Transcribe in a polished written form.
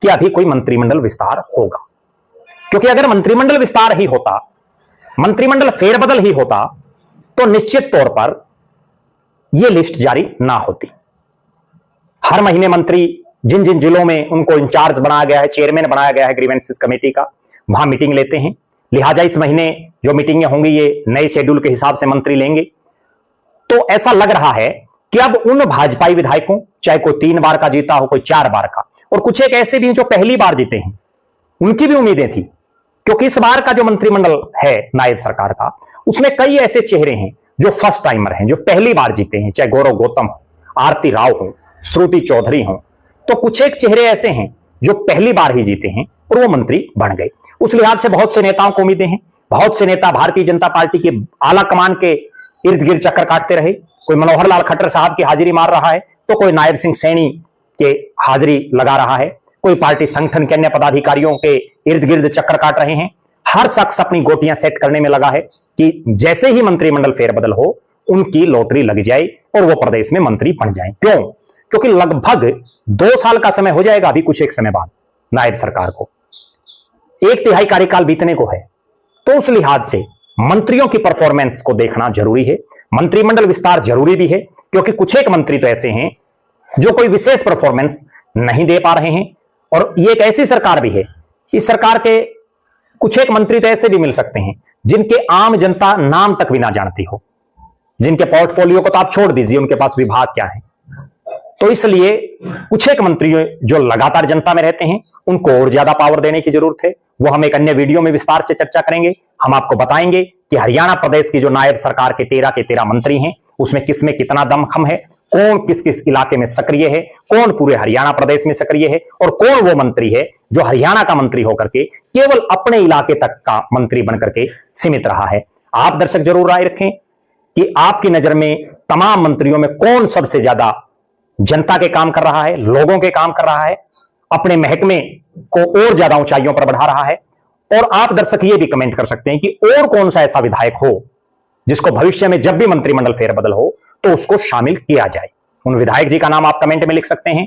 कि अभी कोई मंत्रिमंडल विस्तार होगा, क्योंकि अगर मंत्रिमंडल विस्तार ही होता, मंत्रिमंडल फेरबदल ही होता, तो निश्चित तौर पर यह लिस्ट जारी ना होती। हर महीने मंत्री जिन जिन जिलों में उनको इंचार्ज बनाया गया है, चेयरमैन बनाया गया है ग्रीवेंसेस कमेटी का, वहां मीटिंग लेते हैं। लिहाजा इस महीने जो मीटिंगें होंगी ये नए शेड्यूल के हिसाब से मंत्री लेंगे। तो ऐसा लग रहा है कि अब उन भाजपाई विधायकों, चाहे कोई 3 बार का जीता हो, कोई 4 बार का, और कुछ एक ऐसे भी हैं जो पहली बार जीते हैं, उनकी भी उम्मीदें थी, क्योंकि इस बार का जो मंत्रिमंडल है नायब सरकार का, उसमें कई ऐसे चेहरे हैं जो फर्स्ट टाइमर हैं, जो पहली बार जीते हैं, चाहे गौरव गौतम हो, आरती राव हो, श्रुति चौधरी हो। तो कुछ एक चेहरे ऐसे हैं जो पहली बार ही जीते हैं और वो मंत्री बन गए। उस लिहाज से बहुत से नेताओं को उम्मीदें हैं। बहुत से नेता भारतीय जनता पार्टी के आला कमान के इर्द गिर्द चक्कर काटते रहे। कोई मनोहर लाल खट्टर साहब की हाजिरी मार रहा है, तो कोई नायब सिंह सैनी के हाजिरी लगा रहा है, कोई पार्टी संगठन के अन्य पदाधिकारियों के इर्द गिर्द चक्कर काट रहे हैं। हर शख्स अपनी गोटियां सेट करने में लगा है कि जैसे ही मंत्रिमंडल फेरबदल हो, उनकी लॉटरी लग जाए और वो प्रदेश में मंत्री बन जाए। क्यों? क्योंकि लगभग 2 साल का समय हो जाएगा अभी कुछ एक समय बाद नायब सरकार को, 1/3 कार्यकाल बीतने को है। तो उस लिहाज से मंत्रियों की परफॉर्मेंस को देखना जरूरी है। मंत्रिमंडल विस्तार जरूरी भी है, क्योंकि कुछ एक मंत्री तो ऐसे हैं जो कोई विशेष परफॉर्मेंस नहीं दे पा रहे हैं। और ये एक ऐसी सरकार भी है, इस सरकार के कुछ एक मंत्री तो ऐसे भी मिल सकते हैं जिनके आम जनता नाम तक भी ना जानती हो, जिनके पोर्टफोलियो को तो आप छोड़ दीजिए, उनके पास विभाग क्या है। तो इसलिए कुछ एक मंत्री जो लगातार जनता में रहते हैं, उनको और ज्यादा पावर देने की जरूरत है। वो हम एक अन्य वीडियो में विस्तार से चर्चा करेंगे। हम आपको बताएंगे कि हरियाणा प्रदेश की जो नायब सरकार के 13 मंत्री हैं, उसमें किसमें कितना दमखम है, कौन किस किस इलाके में सक्रिय है, कौन पूरे हरियाणा प्रदेश में सक्रिय है, और कौन वो मंत्री है जो हरियाणा का मंत्री होकर के केवल अपने इलाके तक का मंत्री बनकर के सीमित रहा है। आप दर्शक जरूर राय रखें कि आपकी नजर में तमाम मंत्रियों में कौन सबसे ज्यादा जनता के काम कर रहा है, लोगों के काम कर रहा है, अपने महकमे को और ज्यादा ऊंचाइयों पर बढ़ा रहा है। और आप दर्शक ये भी कमेंट कर सकते हैं कि और कौन सा ऐसा विधायक हो जिसको भविष्य में जब भी मंत्रिमंडल फेरबदल हो तो उसको शामिल किया जाए। उन विधायक जी का नाम आप कमेंट में लिख सकते हैं।